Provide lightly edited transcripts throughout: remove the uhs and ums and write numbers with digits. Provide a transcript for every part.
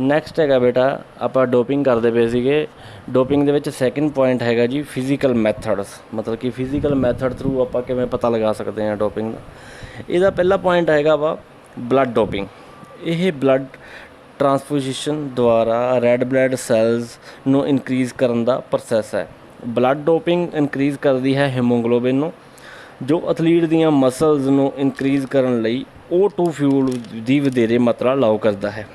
Next ਹੈਗਾ ਬੇਟਾ, ਆਪਾਂ ਡੋਪਿੰਗ ਕਰਦੇ ਪਏ ਸੀਗੇ। ਡੋਪਿੰਗ ਦੇ ਵਿੱਚ ਸੈਕਿੰਡ ਪੁਆਇੰਟ ਹੈਗਾ ਜੀ ਫਿਜ਼ੀਕਲ ਮੈਥਡਸ, ਮਤਲਬ ਕਿ ਫਿਜ਼ੀਕਲ ਮੈਥਡ ਥਰੂ ਆਪਾਂ ਕਿਵੇਂ ਪਤਾ ਲਗਾ ਸਕਦੇ ਹਾਂ ਡੋਪਿੰਗ ਦਾ। ਇਹਦਾ ਪਹਿਲਾ ਪੁਆਇੰਟ ਹੈਗਾ ਵਾ ਬਲੱਡ ਡੋਪਿੰਗ। ਇਹ ਬਲੱਡ ਟਰਾਂਸਫਿਊਜ਼ਨ ਦੁਆਰਾ ਰੈੱਡ ਬਲੱਡ ਸੈੱਲਸ ਨੂੰ ਇਨਕਰੀਜ਼ ਕਰਨ ਦਾ ਪ੍ਰੋਸੈਸ ਹੈ। ਬਲੱਡ ਡੋਪਿੰਗ ਇਨਕਰੀਜ਼ ਕਰਦੀ ਹੈ ਹੀਮੋਗਲੋਬਿਨ ਨੂੰ, ਜੋ ਐਥਲੀਟ ਦੀਆਂ ਮਸਲਸ ਨੂੰ ਇਨਕਰੀਜ਼ ਕਰਨ ਲਈ O2 ਫਿਊਲ ਦੀ ਵਧੇਰੇ ਮਾਤਰਾ ਅਲਾਓ ਕਰਦਾ ਹੈ।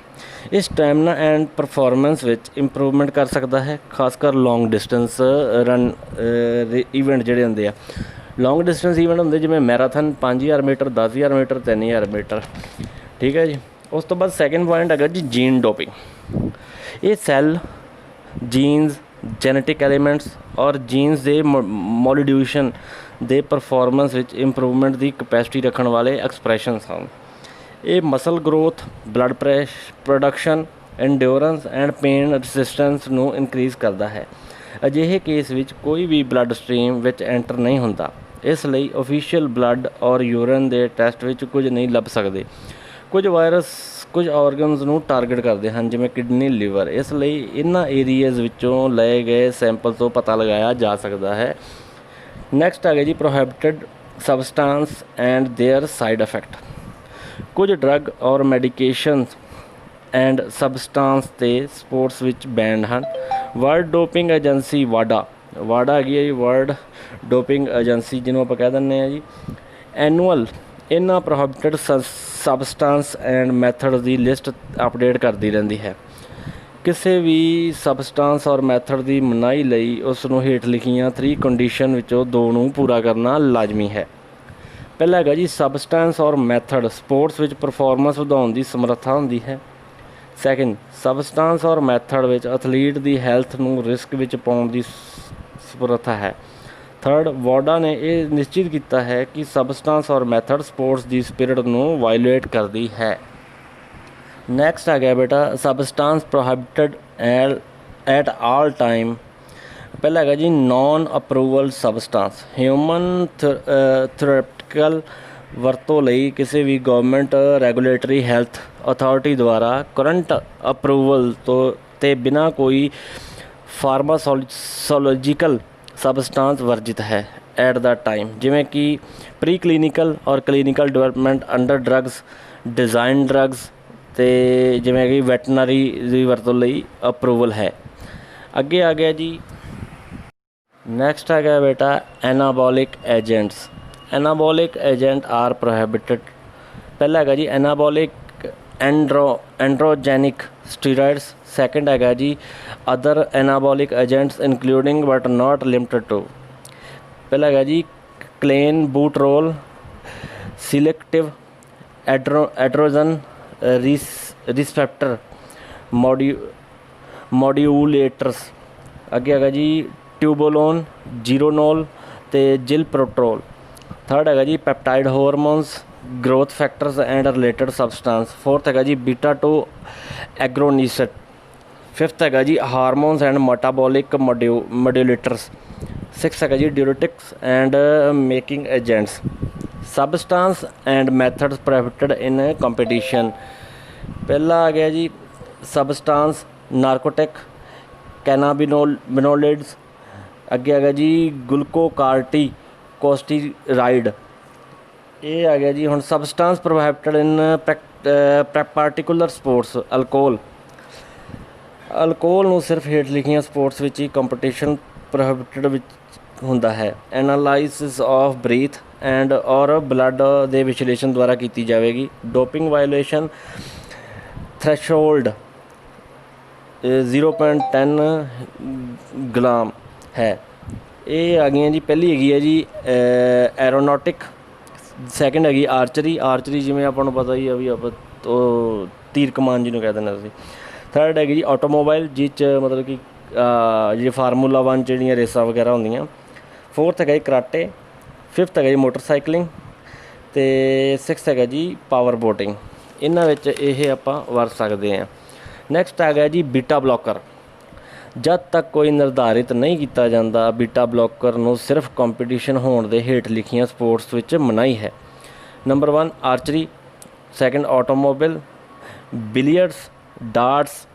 ਇਹ ਸਟੈਮਿਨਾ ਐਂਡ ਪਰਫੋਰਮੈਂਸ ਵਿੱਚ ਇੰਪਰੂਵਮੈਂਟ ਕਰ ਸਕਦਾ ਹੈ, ਖਾਸ ਕਰ ਲੌਂਗ ਡਿਸਟੈਂਸ ਰਨ ਈਵੈਂਟ ਜਿਹੜੇ ਹੁੰਦੇ ਆ। ਲੌਂਗ ਡਿਸਟੈਂਸ ਈਵੈਂਟ ਹੁੰਦੇ ਜਿਵੇਂ ਮੈਰਾਥਨ 5000 ਮੀਟਰ, 10000 ਮੀਟਰ, 3000 ਮੀਟਰ। ਠੀਕ ਹੈ ਜੀ। ਉਸ ਤੋਂ ਬਾਅਦ ਸੈਕਿੰਡ ਪੁਆਇੰਟ ਹੈਗਾ ਜੀ ਜੀਨ ਡੋਪਿੰਗ। ਇਹ ਸੈੱਲ ਜੀਨਸ, ਜੈਨੇਟਿਕ ਐਲੀਮੈਂਟਸ ਔਰ ਜੀਨਸ ਦੇ ਮੋਡੀਊਸ਼ਨ ਦੇ ਪਰਫੋਰਮੈਂਸ ਵਿੱਚ ਇੰਪਰੂਵਮੈਂਟ ਦੀ ਕਪੈਸਿਟੀ ਰੱਖਣ ਵਾਲੇ ਐਕਸਪ੍ਰੈਸ਼ਨਸ ਹਨ। ਇਹ muscle growth, blood production, endurance and pain resistance ਨੂੰ ਇਨਕਰੀਜ਼ ਕਰਦਾ ਹੈ। ਅਜਿਹੇ ਕੇਸ ਵਿੱਚ ਕੋਈ ਵੀ ਬਲੱਡ ਸਟਰੀਮ ਵਿੱਚ ਐਂਟਰ ਨਹੀਂ ਹੁੰਦਾ, ਇਸ ਲਈ ਓਫੀਸ਼ੀਅਲ ਬਲੱਡ ਔਰ ਯੂਰਿਨ ਦੇ ਟੈਸਟ ਵਿੱਚ ਕੁਝ ਨਹੀਂ ਲੱਭ ਸਕਦੇ। ਕੁਝ ਵਾਇਰਸ ਕੁਝ ਆਰਗਨਸ ਨੂੰ ਟਾਰਗੇਟ ਕਰਦੇ ਹਨ, ਜਿਵੇਂ ਕਿਡਨੀ, ਲਿਵਰ। ਇਸ ਲਈ ਇਹਨਾਂ ਏਰੀਆਜ਼ ਵਿੱਚੋਂ ਲਏ ਗਏ ਸੈਂਪਲ ਤੋਂ ਪਤਾ ਲਗਾਇਆ ਜਾ ਸਕਦਾ ਹੈ। ਨੈਕਸਟ ਹੈਗਾ ਜੀ prohibited substance and there side effect. ਕੁਝ ਡਰੱਗ ਔਰ ਮੈਡੀਕੇਸ਼ਨਸ ਐਂਡ ਸਬਸਟੈਂਸ ਤੇ ਸਪੋਰਟਸ ਵਿੱਚ ਬੈਨਡ ਹਨ। ਵਰਲਡ ਡੋਪਿੰਗ ਏਜੰਸੀ ਵਾਡਾ ਹੈਗੀ ਹੈ ਜੀ, ਵਰਲਡ ਡੋਪਿੰਗ ਏਜੰਸੀ ਜਿਹਨੂੰ ਆਪਾਂ ਕਹਿ ਦਿੰਦੇ ਹਾਂ ਜੀ, ਐਨੂਅਲ ਇਹਨਾਂ prohibited substance and method the list update ਕਰਦੀ ਰਹਿੰਦੀ ਹੈ। ਕਿਸੇ ਵੀ ਸਬਸਟੈਂਸ ਔਰ ਮੈਥਡ ਦੀ ਮਨਾਹੀ ਲਈ ਉਸ ਨੂੰ ਹੇਠ ਲਿਖੀਆਂ 3 ਕੰਡੀਸ਼ਨ ਵਿੱਚੋਂ 2 ਨੂੰ ਪੂਰਾ ਕਰਨਾ ਲਾਜ਼ਮੀ ਹੈ। ਪਹਿਲਾ ਹੈਗਾ ਜੀ ਸਬਸਟੈਂਸ ਔਰ ਮੈਥਡ ਸਪੋਰਟਸ ਵਿੱਚ ਪਰਫੋਰਮੈਂਸ ਵਧਾਉਣ ਦੀ ਸਮਰੱਥਾ ਹੁੰਦੀ ਹੈ। ਸੈਕਿੰਡ, ਸਬਸਟੈਂਸ ਔਰ ਮੈਥਡ ਵਿੱਚ ਐਥਲੀਟ ਦੀ ਹੈਲਥ ਨੂੰ ਰਿਸਕ ਵਿੱਚ ਪਾਉਣ ਦੀ ਸਮਰੱਥਾ ਹੈ। ਥਰਡ, ਵਾਡਾ ਨੇ ਇਹ ਨਿਸ਼ਚਿਤ ਕੀਤਾ ਹੈ ਕਿ ਸਬਸਟੈਂਸ ਔਰ ਮੈਥਡ ਸਪੋਰਟਸ ਦੀ ਸਪਿਰਿਟ ਨੂੰ ਵਾਇਓਲੇਟ ਕਰਦੀ ਹੈ। ਨੈਕਸਟ ਹੈਗਾ ਬੇਟਾ substance prohibited at all time. ਪਹਿਲਾ ਹੈਗਾ ਜੀ ਨੌਨ ਅਪਰੂਵਲ ਸਬਸਟੈਂਸ। ਹਿਊਮਨ ਥੈਰੇਪਿਟੀਕਲ ਵਰਤੋਂ ਲਈ ਕਿਸੇ ਵੀ ਗਵਰਨਮੈਂਟ ਰੈਗੂਲੇਟਰੀ ਹੈਲਥ ਅਥਾਰਟੀ ਦੁਆਰਾ ਕਰੰਟ ਅਪਰੂਵਲ ਤੇ ਬਿਨਾਂ ਕੋਈ ਫਾਰਮਾਸੋਲੋਜੀਕਲ ਸਬਸਟੈਂਸ ਵਰਜਿਤ ਹੈ ਐਟ ਦਾ ਟਾਈਮ, ਜਿਵੇਂ ਕਿ ਪ੍ਰੀ ਕਲੀਨਿਕਲ ਔਰ clinical development under drugs, design drugs ਅਤੇ ਜਿਵੇਂ ਕਿ ਵੈਟਨਰੀ ਦੀ ਵਰਤੋਂ ਲਈ ਅਪਰੂਵਲ ਹੈ। ਅੱਗੇ ਆ ਗਿਆ ਜੀ ਨੈਕਸਟ ਹੈਗਾ ਬੇਟਾ anabolic agents. Anabolic agent are prohibited. ਪਹਿਲਾ ਹੈਗਾ ਜੀ ਐਨਾਬੋਲਿਕ ਐਂਡਰੋਜੈਨਿਕ ਸਟੀਰਾਇਡਸ। ਸੈਕਿੰਡ ਹੈਗਾ ਜੀ other anabolic agents including but not limited to. ਪਹਿਲਾ ਹੈਗਾ ਜੀ ਕਲੇਨਬੂਟਰੋਲ, ਸਿਲੈਕਟਿਵ ਐਡਰੋਜਨ ਰਿਸੈਪਟਰ ਮੋਡਿਊਲੇਟਰਸ। ਅੱਗੇ ਹੈਗਾ ਜੀ ਟਿਊਬੋਲੋਨ, ਜੀਰੋਨੋਲ ਅਤੇ ਜਿਲਪ੍ਰੋਟਰੋਲ। ਥਰਡ ਹੈਗਾ ਜੀ peptide hormones, growth factors and related substance. Fourth ਹੈਗਾ ਜੀ ਬੀਟਾ-2 ਐਗੋਨਿਸਟ। ਫਿਫਥ ਹੈਗਾ ਜੀ hormones and metabolic modulators. Six ਹੈਗਾ ਜੀ diuretics and masking agents. Substance and methods prohibited in competition. ਪਹਿਲਾ ਆ ਗਿਆ ਜੀ ਸਬਸਟੈਂਸ ਨਾਰਕੋਟਿਕ, ਕੈਨਾਬਿਨੋਲਿਡਸ। ਅੱਗੇ ਹੈਗਾ ਜੀ ਗਲੂਕੋਕਾਰਟੀਕੋਸਟੀਰਾਇਡ। ਇਹ ਆ ਗਿਆ ਜੀ ਹੁਣ ਸਬਸਟੈਂਸ ਪ੍ਰੋਹਿਬਿਟਡ ਇਨ ਪਾਰਟੀਕੂਲਰ ਸਪੋਰਟਸ। ਅਲਕੋਹਲ ਨੂੰ ਸਿਰਫ ਹੇਠ ਲਿਖੀਆਂ ਸਪੋਰਟਸ ਵਿੱਚ ਹੀ ਕੰਪੀਟੀਸ਼ਨ ਪ੍ਰੋਹਿਬਿਟਡ ਵਿੱਚ ਹੁੰਦਾ ਹੈ। ਐਨਾਲਾਈਸਿਸ ਆਫ ਬਰੀਥ ਐਂਡ ਔਰ ਬਲੱਡ ਦੇ ਵਿਸ਼ਲੇਸ਼ਣ ਦੁਆਰਾ ਕੀਤੀ ਜਾਵੇਗੀ। ਡੋਪਿੰਗ ਵਾਇਓਲੇਸ਼ਨ ਥ੍ਰੈਸ਼ੋਲਡ 0.10 ਗ੍ਰਾਮ ਹੈ। ਇਹ ਆ ਗਈਆਂ ਜੀ। ਪਹਿਲੀ ਹੈਗੀ ਹੈ ਜੀ ਐਰੋਨੋਟਿਕ। ਸੈਕਿੰਡ ਹੈਗੀ ਆਰਚਰੀ ਜਿਵੇਂ ਆਪਾਂ ਨੂੰ ਪਤਾ ਹੀ ਆ ਵੀ ਆਪਾਂ ਉਹ ਤੀਰ ਕਮਾਨ ਜਿਹਨੂੰ ਕਹਿ ਦਿੰਦੇ ਅਸੀਂ। ਥਰਡ ਹੈਗੀ ਜੀ ਆਟੋਮੋਬਾਈਲ, ਜਿਸ 'ਚ ਮਤਲਬ ਕਿ ਜਿਹੜੀ ਫਾਰਮੂਲਾ 1 ਜਿਹੜੀਆਂ ਰੇਸਾਂ ਵਗੈਰਾ ਹੁੰਦੀਆਂ। ਫੋਰਥ ਹੈਗਾ ਜੀ ਕਰਾਟੇ। ਫਿਫਥ ਹੈਗਾ ਜੀ ਮੋਟਰਸਾਈਕਲਿੰਗ ਅਤੇ ਸਿਕਸਥ ਹੈਗਾ ਜੀ ਪਾਵਰ ਬੋਟਿੰਗ। ਇਹਨਾਂ ਵਿੱਚ ਇਹ ਆਪਾਂ ਵਰਤ ਸਕਦੇ ਹਾਂ। ਨੈਕਸਟ ਹੈਗਾ ਜੀ ਬੀਟਾ ਬਲੋਕਰ। ਜਦ ਤੱਕ ਕੋਈ ਨਿਰਧਾਰਿਤ ਨਹੀਂ ਕੀਤਾ ਜਾਂਦਾ, ਬੀਟਾ ਬਲੋਕਰ ਨੂੰ ਸਿਰਫ ਕੰਪੀਟੀਸ਼ਨ ਹੋਣ ਦੇ ਹੇਠ ਲਿਖੀਆਂ ਸਪੋਰਟਸ ਵਿੱਚ ਮਨਾਹੀ ਹੈ। Number 1 archery, second automobile, billiards, darts,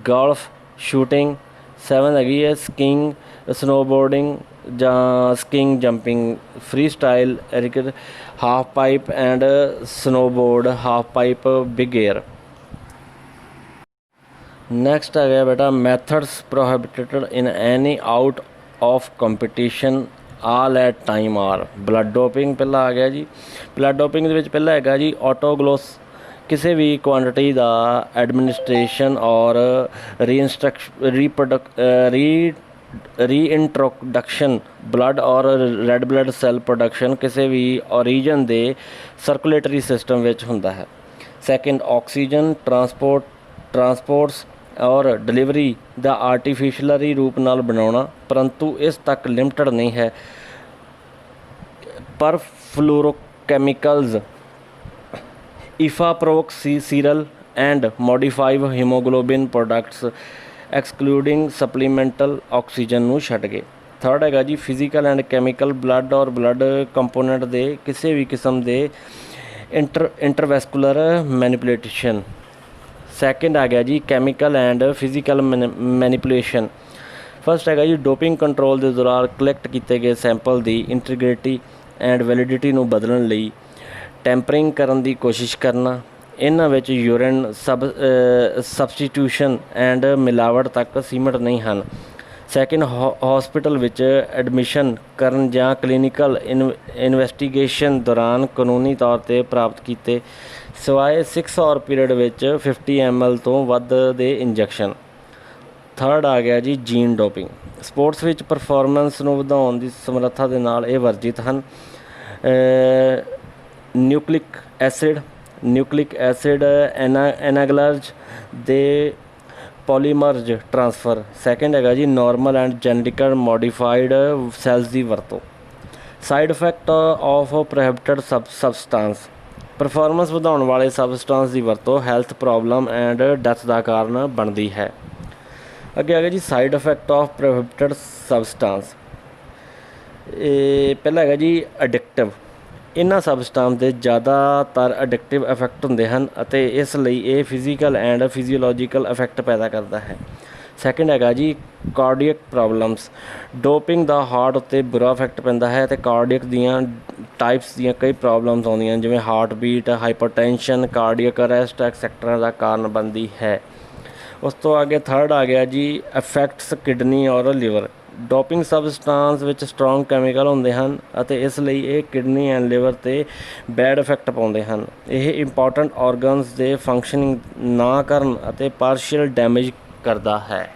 golf, shooting. 7 ਹੈਗੀ ਹੈ ਸਕੀਇੰਗ, ਸਨੋਬੋਰਡਿੰਗ ਜਾਂ ਸਕੀਇੰਗ, ਜੰਪਿੰਗ, ਫਰੀ ਸਟਾਈਲ, ਰਿਕਟ, half pipe and snowboard, half pipe, big air. Next ਹੈਗਾ ਬੇਟਾ methods prohibited in any out of competition all at time are. Blood doping ਪਹਿਲਾਂ ਆ ਗਿਆ ਜੀ। ਬਲੱਡ ਡੋਪਿੰਗ ਦੇ ਵਿੱਚ ਪਹਿਲਾਂ ਹੈਗਾ ਜੀ ਆਟੋਗਲੋਸ, ਕਿਸੇ ਵੀ ਕੁਆਂਟਿਟੀ ਦਾ ਐਡਮਿਨਿਸਟ੍ਰੇਸ਼ਨ ਔਰ ਰੀਇੰਟਰੋਡਕਸ਼ਨ ਬਲੱਡ ਔਰ ਰੈੱਡ ਬਲੱਡ ਸੈੱਲ ਪ੍ਰੋਡਕਸ਼ਨ ਕਿਸੇ ਵੀ ਓਰੀਜਨ ਦੇ ਸਰਕੂਲੇਟਰੀ ਸਿਸਟਮ ਵਿੱਚ ਹੁੰਦਾ ਹੈ। ਸੈਕਿੰਡ ਆਕਸੀਜਨ ਟਰਾਂਸਪੋਰਟਸ ਔਰ ਡਿਲੀਵਰੀ ਦਾ ਆਰਟੀਫਿਸ਼ਲਰੀ ਰੂਪ ਨਾਲ ਬਣਾਉਣਾ, ਪਰੰਤੂ ਇਸ ਤੱਕ ਲਿਮਟਡ ਨਹੀਂ ਹੈ। ਪਰ fluorochemicals efaproxiral and modified haemoglobin products excluding supplemental oxygen ਨੂੰ ਛੱਡ ਕੇ। ਥਰਡ ਹੈਗਾ ਜੀ ਫਿਜ਼ੀਕਲ ਐਂਡ ਕੈਮੀਕਲ ਬਲੱਡ ਔਰ ਬਲੱਡ ਕੰਪੋਨੈਂਟ ਦੇ ਕਿਸੇ ਵੀ ਕਿਸਮ ਦੇ ਇੰਟਰਵੈਸਕੂਲਰ ਮੈਨੀਪੂਲੇਸ਼ਨ। ਸੈਕਿੰਡ ਆ ਗਿਆ ਜੀ chemical and physical manipulation. First ਹੈਗਾ ਜੀ ਡੋਪਿੰਗ ਕੰਟਰੋਲ ਦੇ ਦੌਰਾਨ ਕਲੈਕਟ ਕੀਤੇ ਗਏ sample the integrity and validity ਨੂੰ ਬਦਲਣ ਲਈ ਟੈਂਪਰਿੰਗ ਕਰਨ ਦੀ ਕੋਸ਼ਿਸ਼ ਕਰਨਾ। ਇਹਨਾਂ ਵਿੱਚ ਯੂਰਿਨ ਸਬਸਟੀਟਿਊਸ਼ਨ ਐਂਡ ਮਿਲਾਵਟ ਤੱਕ ਸੀਮਿਤ ਨਹੀਂ ਹਨ। ਸੈਕਿੰਡ ਹਸਪੀਟਲ ਵਿੱਚ ਐਡਮਿਸ਼ਨ ਕਰਨ ਜਾਂ ਕਲੀਨਿਕਲ ਇਨਵੈਸਟੀਗੇਸ਼ਨ ਦੌਰਾਨ ਕਾਨੂੰਨੀ ਤੌਰ 'ਤੇ ਪ੍ਰਾਪਤ ਕੀਤੇ ਸਿਵਾਏ 6 ਆਵਰ ਪੀਰੀਅਡ ਵਿੱਚ 50 ml ਤੋਂ ਵੱਧ ਦੇ ਇੰਜੈਕਸ਼ਨ। ਥਰਡ ਆ ਗਿਆ ਜੀ ਜੀਨ ਡੋਪਿੰਗ। ਸਪੋਰਟਸ ਵਿੱਚ ਪਰਫਾਰਮੈਂਸ ਨੂੰ ਵਧਾਉਣ ਦੀ ਸਮਰੱਥਾ ਦੇ ਨਾਲ ਇਹ ਵਰਜਿਤ ਹਨ। ਨਿਊਕਲਿਕ ਐਸਿਡ ਐਨਾਗਲਰਜ ਦੇ ਪੋਲੀਮਰਜ ਟਰਾਂਸਫਰ। ਸੈਕਿੰਡ ਹੈਗਾ ਜੀ normal and genetical modified cells ਦੀ ਵਰਤੋਂ। Side effect of prohibited substance. Performance ਵਧਾਉਣ ਵਾਲੇ ਸਬਸਟੈਂਸ ਦੀ ਵਰਤੋਂ ਹੈਲਥ ਪ੍ਰੋਬਲਮ ਐਂਡ ਡੈਥ ਦਾ ਕਾਰਨ ਬਣਦੀ ਹੈ। ਅੱਗੇ ਆ ਗਿਆ ਜੀ side effect of prohibited substance. ਇਹ ਪਹਿਲਾ ਹੈਗਾ ਜੀ ਅਡਿਕਟਿਵ। ਇਹਨਾਂ ਸਬਸਟੈਂਸ ਦੇ ਜ਼ਿਆਦਾਤਰ ਅਡਿਕਟਿਵ ਇਫੈਕਟ ਹੁੰਦੇ ਹਨ ਅਤੇ ਇਸ ਲਈ ਇਹ ਫਿਜ਼ੀਕਲ ਐਂਡ ਫਿਜ਼ੀਓਲੋਜੀਕਲ ਇਫੈਕਟ ਪੈਦਾ ਕਰਦਾ ਹੈ। ਸੈਕਿੰਡ ਹੈਗਾ ਜੀ ਕਾਰਡੀਅਕ ਪ੍ਰੋਬਲਮਸ। ਡੋਪਿੰਗ ਦਾ ਹਾਰਟ ਉੱਤੇ ਬੁਰਾ ਇਫੈਕਟ ਪੈਂਦਾ ਹੈ ਅਤੇ ਕਾਰਡੀਅਕ ਦੀਆਂ ਟਾਈਪਸ ਦੀਆਂ ਕਈ ਪ੍ਰੋਬਲਮਸ ਆਉਂਦੀਆਂ ਜਿਵੇਂ heart beat, hypertension, cardiac arrest etcetera ਦਾ ਕਾਰਨ ਬਣਦੀ ਹੈ। ਉਸ ਤੋਂ ਅੱਗੇ ਥਰਡ ਆ ਗਿਆ ਜੀ ਇਫੈਕਟਸ ਕਿਡਨੀ ਔਰ ਲਿਵਰ। ਡੋਪਿੰਗ ਸਬਸਟੈਂਸ ਵਿੱਚ ਸਟਰੋਂਗ ਕੈਮੀਕਲ ਹੁੰਦੇ ਹਨ ਅਤੇ ਇਸ ਲਈ ਇਹ ਕਿਡਨੀ ਐਂਡ ਲਿਵਰ 'ਤੇ ਬੈਡ ਇਫੈਕਟ ਪਾਉਂਦੇ ਹਨ। ਇਹ ਇੰਪੋਰਟੈਂਟ ਔਰਗਨਸ ਦੇ ਫੰਕਸ਼ਨਿੰਗ ਨਾ ਕਰਨ ਅਤੇ ਪਾਰਸ਼ੀਅਲ ਡੈਮੇਜ ਕਰਦਾ ਹੈ।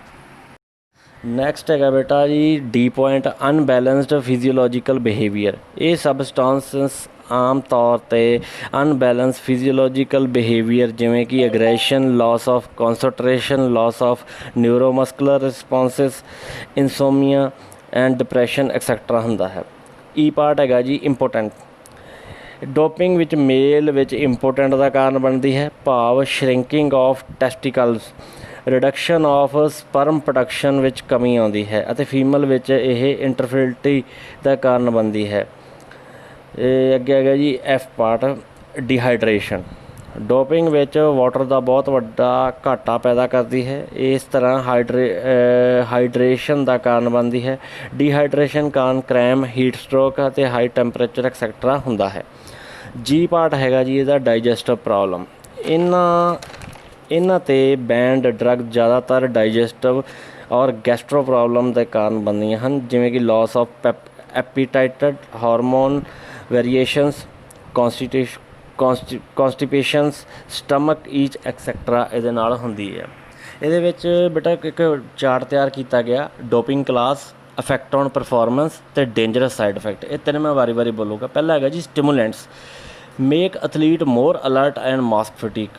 ਨੈਕਸਟ ਹੈਗਾ ਬੇਟਾ ਜੀ D point unbalanced physiological behaviour. ਇਹ ਸਬਸਟੈਂਸਸ ਆਮ ਤੌਰ 'ਤੇ ਅਨਬੈਲੈਂਸ ਫਿਜ਼ੀਓਲੋਜੀਕਲ ਬਿਹੇਵੀਅਰ ਜਿਵੇਂ ਕਿ aggression, loss of concentration, loss of neuromuscular responses, insomnia and depression etcetera ਹੁੰਦਾ ਹੈ। ਈ ਪਾਰਟ ਹੈਗਾ ਜੀ ਇੰਪੋਰਟੈਂਟ। ਡੋਪਿੰਗ ਵਿੱਚ ਮੇਲ ਵਿੱਚ ਇੰਪੋਰਟੈਂਟ ਦਾ ਕਾਰਨ ਬਣਦੀ ਹੈ, ਭਾਵ shrinking of testicles, reduction of sperm production ਵਿੱਚ ਕਮੀ ਆਉਂਦੀ ਹੈ ਅਤੇ ਫੀਮੇਲ ਵਿੱਚ ਇਹ ਇਨਫਰਟੀਲਿਟੀ ਦਾ ਕਾਰਨ ਬਣਦੀ ਹੈ। ਇਹ ਅੱਗੇ ਹੈਗਾ ਜੀ ਐਫ ਪਾਰਟ ਡੀਹਾਈਡਰੇਸ਼ਨ। ਡੋਪਿੰਗ ਵਿੱਚ ਵਾਟਰ ਦਾ ਬਹੁਤ ਵੱਡਾ ਘਾਟਾ ਪੈਦਾ ਕਰਦੀ ਹੈ। ਇਸ ਤਰ੍ਹਾਂ ਹਾਈਡਰੇਸ਼ਨ ਦਾ ਕਾਰਨ ਬਣਦੀ ਹੈ। ਡੀਹਾਈਡਰੇਸ਼ਨ ਕਾਰਨ ਕ੍ਰੈਮ, ਹੀਟ ਸਟ੍ਰੋਕ ਅਤੇ ਹਾਈ ਟੈਂਪਰੇਚਰ ਐਕਸੈਕਟਰਾ ਹੁੰਦਾ ਹੈ। ਜੀ ਪਾਰਟ ਹੈਗਾ ਜੀ ਇਹਦਾ ਡਾਈਜੈਸਟਿਵ ਪ੍ਰੋਬਲਮ। ਇਹਨਾਂ 'ਤੇ ਬੈਂਡ ਡਰੱਗ ਜ਼ਿਆਦਾਤਰ ਡਾਈਜੈਸਟਿਵ ਔਰ ਗੈਸਟਰੋ ਪ੍ਰੋਬਲਮ ਦੇ ਕਾਰਨ ਬਣਦੀਆਂ ਹਨ ਜਿਵੇਂ ਕਿ loss of appetite, hormone variations, constipations, stomach ache etcetera ਇਹਦੇ ਨਾਲ ਹੁੰਦੀ ਹੈ। ਇਹਦੇ ਵਿੱਚ ਬੇਟਾ ਇੱਕ ਚਾਰਟ ਤਿਆਰ ਕੀਤਾ ਗਿਆ doping class, effect on performance ਅਤੇ ਡੇਂਜਰਸ ਸਾਈਡ ਇਫੈਕਟ। ਇਹ ਤਿੰਨ ਮੈਂ ਵਾਰੀ ਬੋਲੂਗਾ। ਪਹਿਲਾ ਹੈਗਾ ਜੀ stimulants, make athlete more alert and mask fatigue.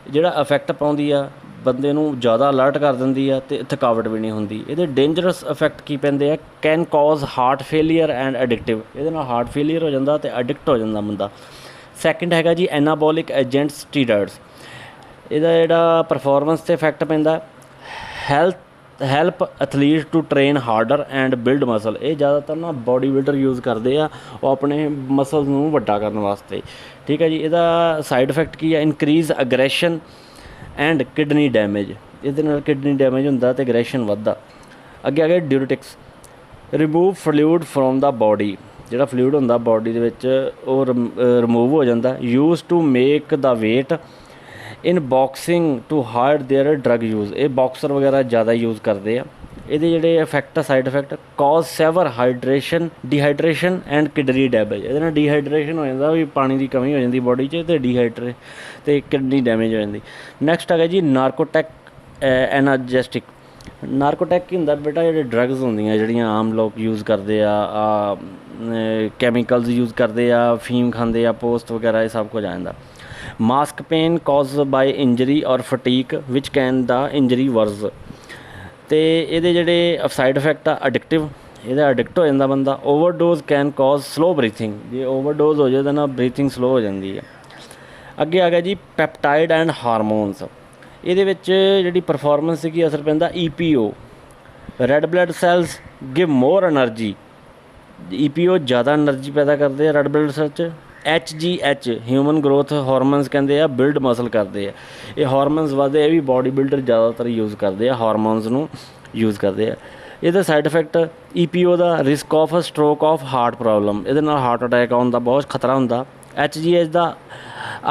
ਜਿਹੜਾ ਇਫੈਕਟ ਪਾਉਂਦੀ ਆ ਬੰਦੇ ਨੂੰ ਜ਼ਿਆਦਾ ਅਲਰਟ ਕਰ ਦਿੰਦੀ ਆ ਅਤੇ ਥਕਾਵਟ ਵੀ ਨਹੀਂ ਹੁੰਦੀ। ਇਹਦੇ ਡੇਂਜਰਸ ਇਫੈਕਟ ਕੀ ਪੈਂਦੇ ਆ, can cause heart failure and addictive. ਇਹਦੇ ਨਾਲ ਹਾਰਟ ਫੇਲੀਅਰ ਹੋ ਜਾਂਦਾ ਅਤੇ ਐਡਿਕਟ ਹੋ ਜਾਂਦਾ ਬੰਦਾ। ਸੈਕਿੰਡ ਹੈਗਾ ਜੀ ਐਨਾਬੋਲਿਕ ਏਜੰਟ ਸਟੀਰੋਇਡਸ। ਇਹਦਾ ਜਿਹੜਾ ਪਰਫਾਰਮੈਂਸ 'ਤੇ ਇਫੈਕਟ ਪੈਂਦਾ। Help athlete to train harder and build muscle. ਇਹ ਜ਼ਿਆਦਾਤਰ ਨਾ ਬੋਡੀ ਬਿਲਡਰ ਯੂਜ਼ ਕਰਦੇ ਆ ਉਹ ਆਪਣੇ ਮਸਲ ਨੂੰ ਵੱਡਾ ਕਰਨ ਵਾਸਤੇ। ਠੀਕ ਹੈ ਜੀ। ਇਹਦਾ ਸਾਈਡ ਇਫੈਕਟ ਕੀ ਹੈ, increase aggression and kidney damage, ਇਹਦੇ ਨਾਲ ਕਿਡਨੀ ਡੈਮੇਜ ਹੁੰਦਾ ਅਤੇ ਐਗਰੈਸ਼ਨ ਵੱਧਦਾ। ਅੱਗੇ ਆ ਗਿਆ diuretics, remove fluid from the body, ਜਿਹੜਾ ਫਲੂਇਡ ਹੁੰਦਾ ਬੋਡੀ ਦੇ ਵਿੱਚ ਉਹ ਰਿਮੂਵ ਹੋ ਜਾਂਦਾ। Use to make the weight in boxing to hide their drug use, ਇਹ ਬਾਕਸਰ ਵਗੈਰਾ ਜ਼ਿਆਦਾ ਯੂਜ਼ ਕਰਦੇ ਆ। ਇਹਦੇ ਜਿਹੜੇ effect side effect, cause severe dehydration and kidney damage, ਇਹਦੇ ਨਾਲ ਡੀਹਾਈਡਰੇਸ਼ਨ ਹੋ ਜਾਂਦਾ, ਵੀ ਪਾਣੀ ਦੀ ਕਮੀ ਹੋ ਜਾਂਦੀ ਬੋਡੀ 'ਚ, ਅਤੇ ਕਿਡਨੀ ਡੈਮੇਜ ਹੋ ਜਾਂਦੀ। ਨੈਕਸਟ ਹੈਗਾ ਜੀ ਨਾਰਕੋਟੈਕ ਐਨਾਜੈਸਟਿਕ। ਨਾਰਕੋਟੈਕ ਕੀ ਹੁੰਦਾ ਬੇਟਾ, ਜਿਹੜੇ ਡਰੱਗਸ ਹੁੰਦੀਆਂ ਜਿਹੜੀਆਂ ਆਮ ਲੋਕ ਯੂਜ਼ ਕਰਦੇ ਆ, ਕੈਮੀਕਲਸ ਯੂਜ਼ ਕਰਦੇ ਆ, ਫੀਮ ਖਾਂਦੇ ਆ, ਪੋਸਟ ਵਗੈਰਾ, ਇਹ ਸਭ ਕੁਝ ਆ ਜਾਂਦਾ। ਮਾਸਕ ਪੇਨ ਕਾਜ਼ ਬਾਈ ਇੰਜਰੀ ਔਰ ਫਟੀਕ ਵਿਚ ਕੈਨ ਦਾ ਇੰਜਰੀ ਵਰਜ਼, ਅਤੇ ਇਹਦੇ ਜਿਹੜੇ ਸਾਈਡ ਇਫੈਕਟ ਆ ਅਡਿਕਟਿਵ, ਇਹਦਾ ਅਡਿਕਟ ਹੋ ਜਾਂਦਾ ਬੰਦਾ। Overdose can cause slow breathing, ਜੇ ਓਵਰਡੋਜ਼ ਹੋ ਜਾਏ ਤਾਂ ਨਾ ਬਰੀਥਿੰਗ ਸਲੋ ਹੋ ਜਾਂਦੀ ਹੈ। ਅੱਗੇ ਆ ਗਿਆ ਜੀ ਪੈਪਟਾਈਡ ਐਂਡ ਹਾਰਮੋਨਸ, ਇਹਦੇ ਵਿੱਚ ਜਿਹੜੀ ਪਰਫਾਰਮੈਂਸ ਸੀਗੀ ਅਸਰ ਪੈਂਦਾ EPO, red blood cells give more energy, EPO ਜ਼ਿਆਦਾ ਐਨਰਜੀ ਪੈਦਾ ਕਰਦੇ ਆ ਰੈੱਡ ਬਲੱਡ ਸੈਲ 'ਚ। HGH ਹਿਊਮਨ ਗਰੋਥ ਹਾਰਮੋਨਸ ਕਹਿੰਦੇ ਆ, ਬਿਲਡ ਮਸਲ ਕਰਦੇ ਆ, ਇਹ ਹਾਰਮੋਨਸ ਵੱਧਦੇ, ਇਹ ਵੀ ਬੋਡੀ ਬਿਲਡਰ ਜ਼ਿਆਦਾਤਰ ਯੂਜ਼ ਕਰਦੇ ਆ, ਹਾਰਮੋਨਸ ਨੂੰ ਯੂਜ਼ ਕਰਦੇ ਆ। ਇਹਦਾ side effect EPO the risk of stroke of heart problem, ਇਹਦੇ ਨਾਲ ਹਾਰਟ ਅਟੈਕ ਆਉਣ ਦਾ ਬਹੁਤ ਖਤਰਾ ਹੁੰਦਾ। HGH ਦਾ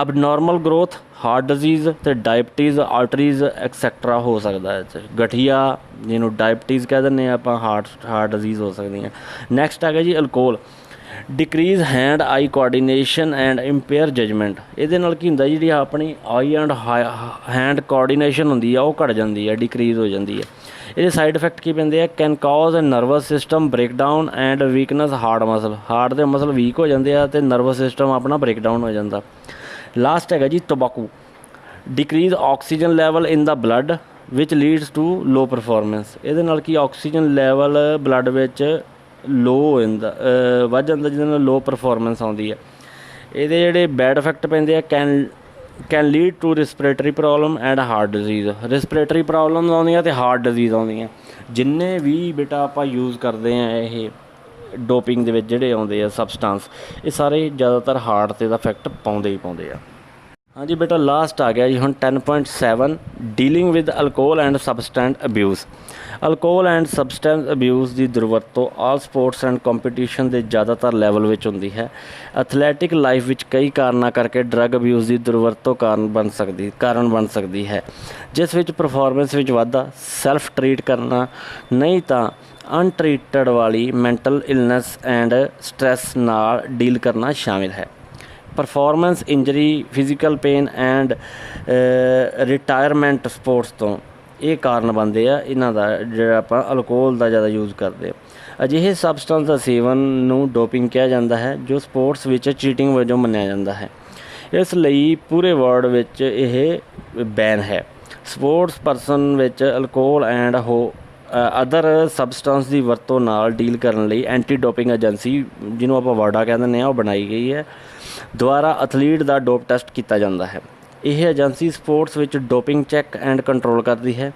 ਅਬਨੋਰਮਲ ਗਰੋਥ, ਹਾਰਟ ਡਿਜ਼ੀਜ਼ ਅਤੇ ਡਾਇਬਟੀਜ਼, ਆਰਟਰੀਜ਼ ਐਕਸੈਕਟਰਾ ਹੋ ਸਕਦਾ ਹੈ। ਗਠੀਆ ਜਿਹਨੂੰ ਡਾਇਬਟੀਜ਼ ਕਹਿ ਦਿੰਦੇ ਹਾਂ ਆਪਾਂ, ਹਾਰਟ ਡਿਜ਼ੀਜ਼ ਹੋ ਸਕਦੀਆਂ। ਨੈਕਸਟ ਹੈਗਾ ਜੀ alcohol, decrease hand eye coordination and impair judgement, ਇਹਦੇ ਨਾਲ ਕੀ ਹੁੰਦਾ ਜਿਹੜੀ ਆਪਣੀ ਆਈ ਐਂਡ ਹੈਂਡ ਕੋਆਰਡੀਨੇਸ਼ਨ ਹੁੰਦੀ ਆ ਉਹ ਘਟ ਜਾਂਦੀ ਹੈ, ਡਿਕਰੀਜ਼ ਹੋ ਜਾਂਦੀ ਹੈ। ਇਹਦੇ ਸਾਈਡ ਇਫੈਕਟ ਕੀ ਪੈਂਦੇ ਆ, can cause nervous system breakdown and weakness heart muscle, heart ਦੇ ਮਸਲ ਵੀਕ ਹੋ ਜਾਂਦੇ ਆ ਅਤੇ ਨਰਵਸ ਸਿਸਟਮ ਆਪਣਾ ਬ੍ਰੇਕਡਾਊਨ ਹੋ ਜਾਂਦਾ। ਲਾਸਟ ਹੈਗਾ ਜੀ ਤੰਬਾਕੂ, decreases oxygen level in the blood ਵਿਚ ਲੀਡਸ ਟੂ ਲੋ ਪਰਫੋਰਮੈਂਸ, ਇਹਦੇ ਨਾਲ ਕੀ ਆਕਸੀਜਨ ਲੈਵਲ ਬਲੱਡ ਵਿੱਚ ਲੋ ਹੋ ਜਾਂਦਾ, ਵੱਧ ਜਾਂਦਾ, ਜਿਹਦੇ ਨਾਲ ਲੋ ਪਰਫੋਰਮੈਂਸ ਆਉਂਦੀ ਹੈ। ਇਹਦੇ ਜਿਹੜੇ ਬੈਡ ਇਫੈਕਟ ਪੈਂਦੇ ਆ, can lead to respiratory problem and heart disease, respiratory problem ਆਉਂਦੀਆਂ ਅਤੇ ਹਾਰਟ ਡਿਜ਼ੀਜ਼ ਆਉਂਦੀਆਂ। ਜਿੰਨੇ ਵੀ ਬੇਟਾ ਆਪਾਂ ਯੂਜ਼ ਕਰਦੇ ਹਾਂ ਇਹ ਡੋਪਿੰਗ ਦੇ ਵਿੱਚ ਜਿਹੜੇ ਆਉਂਦੇ ਆ ਸਬਸਟੈਂਸ, ਇਹ ਸਾਰੇ ਜ਼ਿਆਦਾਤਰ ਹਾਰਟ 'ਤੇ ਦਾ ਇਫੈਕਟ ਪਾਉਂਦੇ ਹੀ ਪਾਉਂਦੇ ਆ। ਹਾਂਜੀ ਬੇਟਾ ਲਾਸਟ ਆ ਗਿਆ ਜੀ ਹੁਣ 10.7 dealing with alcohol and substance abuse. Alcohol and substance abuse ਦੀ ਦੁਰਵਰਤੋਂ ਆਲ ਸਪੋਰਟਸ ਐਂਡ ਕੰਪੀਟੀਸ਼ਨ ਦੇ ਜ਼ਿਆਦਾਤਰ ਲੈਵਲ ਵਿੱਚ ਹੁੰਦੀ ਹੈ। ਐਥਲੈਟਿਕ ਲਾਈਫ ਵਿੱਚ ਕਈ ਕਾਰਨਾਂ ਕਰਕੇ ਡਰੱਗ ਅਬਿਊਜ਼ ਦੀ ਦੁਰਵਰਤੋਂ ਕਾਰਨ ਬਣ ਸਕਦੀ ਹੈ, ਜਿਸ ਵਿੱਚ ਪਰਫਾਰਮੈਂਸ ਵਿੱਚ ਵਾਧਾ, ਸੈਲਫ ਟਰੀਟ ਕਰਨਾ, ਨਹੀਂ ਤਾਂ ਅਨਟਰੀਟਡ ਵਾਲੀ ਮੈਂਟਲ ਇਲਨੈਸ ਐਂਡ ਸਟ੍ਰੈਸ ਨਾਲ ਡੀਲ ਕਰਨਾ ਸ਼ਾਮਿਲ ਹੈ। Performance injury, physical pain and retirement sports ਤੋਂ ਇਹ ਕਾਰਨ ਬਣਦੇ ਆ ਇਹਨਾਂ ਦਾ, ਜਿਹੜਾ ਆਪਾਂ ਅਲਕੋਹਲ ਦਾ ਜ਼ਿਆਦਾ ਯੂਜ਼ ਕਰਦੇ। ਅਜਿਹੇ ਸਬਸਟੈਂਸ ਦਾ ਸੇਵਨ ਨੂੰ ਡੋਪਿੰਗ ਕਿਹਾ ਜਾਂਦਾ ਹੈ, ਜੋ ਸਪੋਰਟਸ ਵਿੱਚ ਚੀਟਿੰਗ ਵਜੋਂ ਮੰਨਿਆ ਜਾਂਦਾ ਹੈ। ਇਸ ਲਈ ਪੂਰੇ ਵਰਲਡ ਵਿੱਚ ਇਹ ਬੈਨ ਹੈ। ਸਪੋਰਟਸ ਪਰਸਨ ਵਿੱਚ ਅਲਕੋਹਲ ਐਂਡ ਅਦਰ ਸਬਸਟੈਂਸ ਦੀ ਵਰਤੋਂ ਨਾਲ ਡੀਲ ਕਰਨ ਲਈ ਐਂਟੀ ਡੋਪਿੰਗ ਏਜੰਸੀ, ਜਿਹਨੂੰ ਆਪਾਂ ਵਾਡਾ ਕਹਿ ਦਿੰਦੇ ਹਾਂ, ਉਹ ਬਣਾਈ ਗਈ ਹੈ, ਦੁਆਰਾ ਐਥਲੀਟ ਦਾ ਡੋਪ ਟੈਸਟ ਕੀਤਾ ਜਾਂਦਾ ਹੈ। ਇਹ ਏਜੰਸੀ ਸਪੋਰਟਸ ਵਿੱਚ ਡੋਪਿੰਗ ਚੈੱਕ ਐਂਡ ਕੰਟਰੋਲ ਕਰਦੀ ਹੈ।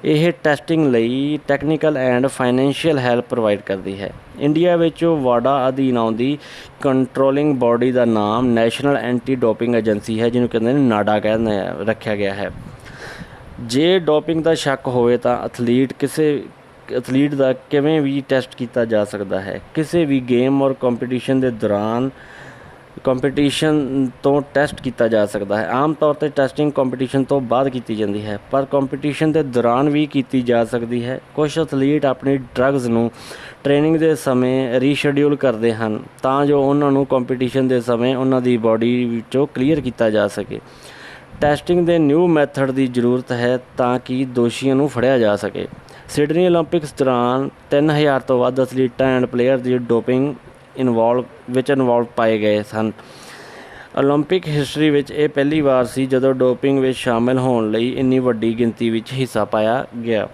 ਇਹ ਟੈਸਟਿੰਗ ਲਈ technical and financial help provide ਕਰਦੀ ਹੈ। ਇੰਡੀਆ ਵਿੱਚ ਵਾਡਾ ਅਧੀਨ ਆਉਂਦੀ ਕੰਟਰੋਲਿੰਗ ਬੋਡੀ ਦਾ ਨਾਮ ਨੈਸ਼ਨਲ ਐਂਟੀ ਡੋਪਿੰਗ ਏਜੰਸੀ ਹੈ, ਜਿਹਨੂੰ ਕਹਿੰਦੇ ਨੇ ਨਾਡਾ ਕਹਿੰਦੇ ਰੱਖਿਆ ਗਿਆ ਹੈ। ਜੇ ਡੋਪਿੰਗ ਦਾ ਸ਼ੱਕ ਹੋਵੇ ਤਾਂ ਐਥਲੀਟ ਦਾ ਕਿਵੇਂ ਵੀ ਟੈਸਟ ਕੀਤਾ ਜਾ ਸਕਦਾ ਹੈ। ਕਿਸੇ ਵੀ ਗੇਮ ਔਰ ਕੰਪੀਟੀਸ਼ਨ ਦੇ ਦੌਰਾਨ ਕੰਪੀਟੀਸ਼ਨ ਤੋਂ ਟੈਸਟ ਕੀਤਾ ਜਾ ਸਕਦਾ ਹੈ। ਆਮ ਤੌਰ 'ਤੇ ਟੈਸਟਿੰਗ ਕੰਪੀਟੀਸ਼ਨ ਤੋਂ ਬਾਅਦ ਕੀਤੀ ਜਾਂਦੀ ਹੈ, ਪਰ ਕੰਪੀਟੀਸ਼ਨ ਦੇ ਦੌਰਾਨ ਵੀ ਕੀਤੀ ਜਾ ਸਕਦੀ ਹੈ। ਕੁਝ ਐਥਲੀਟ ਆਪਣੀ ਡਰੱਗਸ ਨੂੰ ਟ੍ਰੇਨਿੰਗ ਦੇ ਸਮੇਂ ਰੀਸ਼ੈਡਿਊਲ ਕਰਦੇ ਹਨ ਤਾਂ ਜੋ ਉਹਨਾਂ ਨੂੰ ਕੰਪੀਟੀਸ਼ਨ ਦੇ ਸਮੇਂ ਉਹਨਾਂ ਦੀ ਬੋਡੀ ਵਿੱਚੋਂ ਕਲੀਅਰ ਕੀਤਾ ਜਾ ਸਕੇ। ਟੈਸਟਿੰਗ ਦੇ ਨਿਊ ਮੈਥਡ ਦੀ ਜ਼ਰੂਰਤ ਹੈ ਤਾਂ ਕਿ ਦੋਸ਼ੀਆਂ ਨੂੰ ਫੜਿਆ ਜਾ ਸਕੇ। ਸਿਡਨੀ ਓਲੰਪਿਕਸ ਦੌਰਾਨ 3000 ਤੋਂ ਵੱਧ ਐਥਲੀਟਾਂ and player the doping involve ਪਾਏ ਗਏ ਸਨ। ਓਲੰਪਿਕ ਹਿਸਟਰੀ ਵਿੱਚ ਇਹ ਪਹਿਲੀ ਵਾਰ ਸੀ ਜਦੋਂ ਡੋਪਿੰਗ ਵਿੱਚ ਸ਼ਾਮਿਲ ਹੋਣ ਲਈ ਇੰਨੀ ਵੱਡੀ ਗਿਣਤੀ ਵਿੱਚ ਹਿੱਸਾ ਪਾਇਆ ਗਿਆ।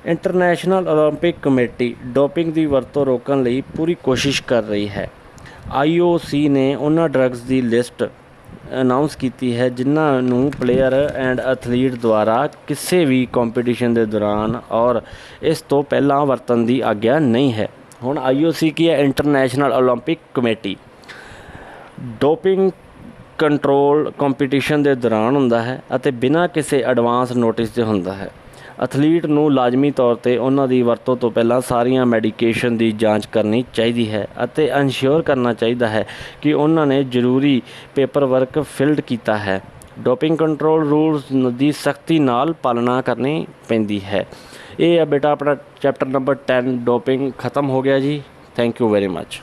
ਇੰਟਰਨੈਸ਼ਨਲ ਓਲੰਪਿਕ ਕਮੇਟੀ ਡੋਪਿੰਗ ਦੀ ਵਰਤੋਂ ਰੋਕਣ ਲਈ ਪੂਰੀ ਕੋਸ਼ਿਸ਼ ਕਰ ਰਹੀ ਹੈ। IOC ਨੇ ਉਹਨਾਂ ਡਰੱਗਸ ਦੀ ਲਿਸਟ ਅਨਾਊਂਸ ਕੀਤੀ ਹੈ ਜਿਨ੍ਹਾਂ ਨੂੰ ਪਲੇਅਰ ਐਂਡ ਐਥਲੀਟ ਦੁਆਰਾ ਕਿਸੇ ਵੀ ਕੰਪੀਟੀਸ਼ਨ ਦੇ ਦੌਰਾਨ ਔਰ ਇਸ ਤੋਂ ਪਹਿਲਾਂ ਵਰਤਣ ਦੀ ਆਗਿਆ ਨਹੀਂ ਹੈ। ਹੁਣ IOC ਕੀ ਹੈ? International Olympic committee. Doping control competition ਦੇ ਦੌਰਾਨ ਹੁੰਦਾ ਹੈ ਅਤੇ ਬਿਨਾਂ ਕਿਸੇ ਐਡਵਾਂਸ ਨੋਟਿਸ ਦੇ ਹੁੰਦਾ ਹੈ। ਐਥਲੀਟ ਨੂੰ ਲਾਜ਼ਮੀ ਤੌਰ 'ਤੇ ਉਹਨਾਂ ਦੀ ਵਰਤੋਂ ਤੋਂ ਪਹਿਲਾਂ ਸਾਰੀਆਂ ਮੈਡੀਕੇਸ਼ਨ ਦੀ ਜਾਂਚ ਕਰਨੀ ਚਾਹੀਦੀ ਹੈ ਅਤੇ ਇਨਸ਼ੋਰ ਕਰਨਾ ਚਾਹੀਦਾ ਹੈ ਕਿ ਉਹਨਾਂ ਨੇ ਜ਼ਰੂਰੀ ਪੇਪਰ ਵਰਕ ਫਿਲਡ ਕੀਤਾ ਹੈ। ਡੋਪਿੰਗ ਕੰਟਰੋਲ ਰੂਲਸ ਦੀ ਸਖਤੀ ਨਾਲ ਪਾਲਣਾ ਕਰਨੀ ਪੈਂਦੀ ਹੈ। ਇਹ ਆ ਬੇਟਾ ਆਪਣਾ ਚੈਪਟਰ ਨੰਬਰ 10 ਡੋਪਿੰਗ ख़त्म हो गया जी। Thank you very much.